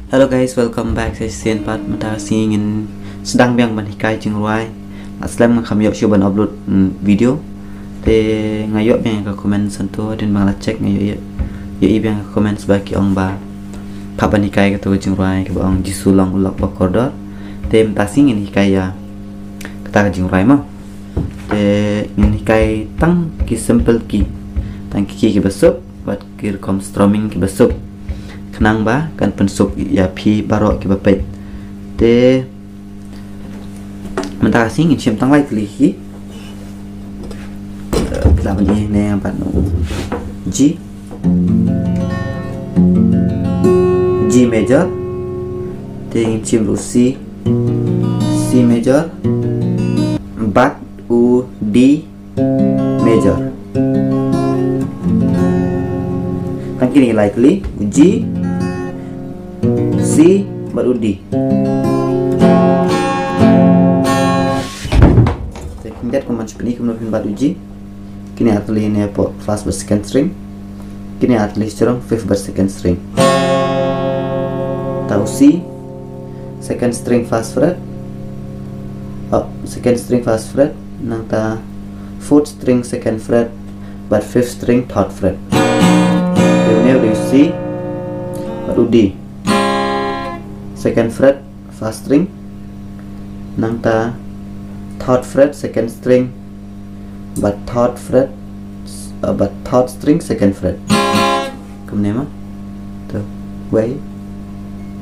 Hello guys, welcome back. Saya Sian Pat Matasi ingin sedang biang banikai jengruai. Aslam kami yok coba upload video. Te ngayok biang ke komen sentuh dan bang cek ngayok ya biang ke komen sebagai ong ba pak banikai ke tu jengruai ke bang jisulang ulak bakordor. Te matasi ingin hikai ya kata jengruai mah. Te ingin hikai tang ki simple ki tang ki besok buat kir kom streaming ki besok. Kenang ba kan pensuk ya pi barok ki bapet te mentah sing in tang lai kli hi la bani ne yang panu G major te in chim ru C major bat u D major tang kini likely G C baru D. Kemudian command seperti kemudian baru G. Kini artinya ini apa first bar second string. Kini artinya cerong fifth bar second string. Tahu C second string first fret. Second string first fret. Nang ta fourth string second fret, but fifth string third fret. Kemudian baru C baru D. Second fret first string nang ta third fret second string but third string second fret kemudian mah tuh way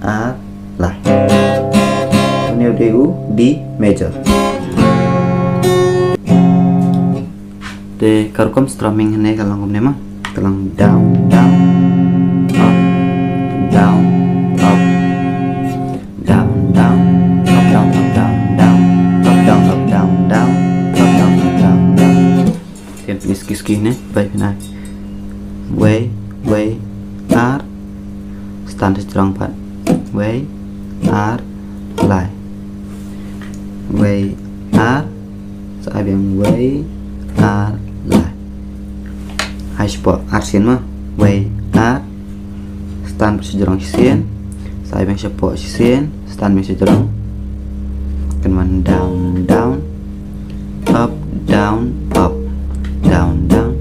A lah kemudian D major de karukom strumming hene kalang kemudian mah kalang down down up down up down down up down up down down up down up down down up down up down down kan ski ne baik benar way R stand strong part way R lie way R saya bilang way R lie hai spot R sien mah way R stand sejurang sien saya bilang support sien stand mesti terang kemudian down down up down up down down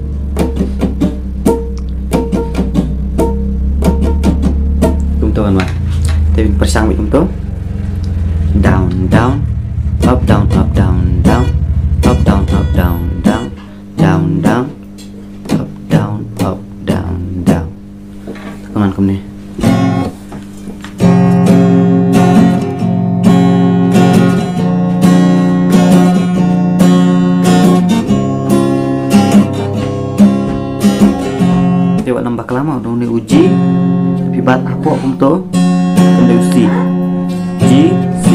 kumto kan mah tapi persang kumto down down up down up down down up down up down down down down up down up down down teman kumne nambah lama udah uji tapi bat apa untuk udah C G C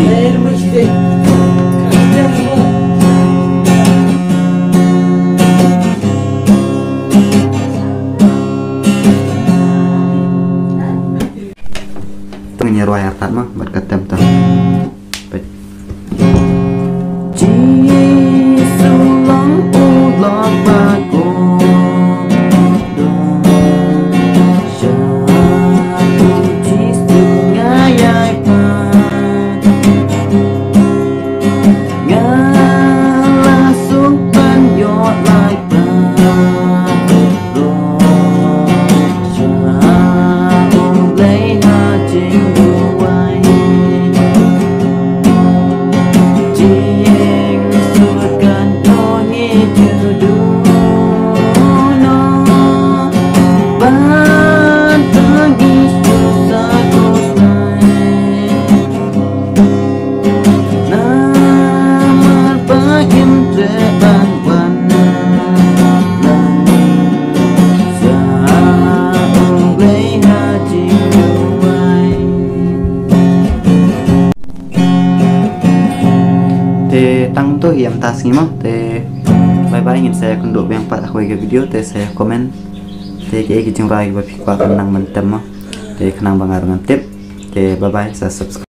itu nyeruai artat mah buat ketem tuh G sulang ulang bagus tang tuh yang tas mah teh bye bye ingin saya kunduk yang part aku ke video teh saya komen teh kayak gitu rai bapak kenang mentem mah teh kenang bangar ngantip teh bye bye saya subscribe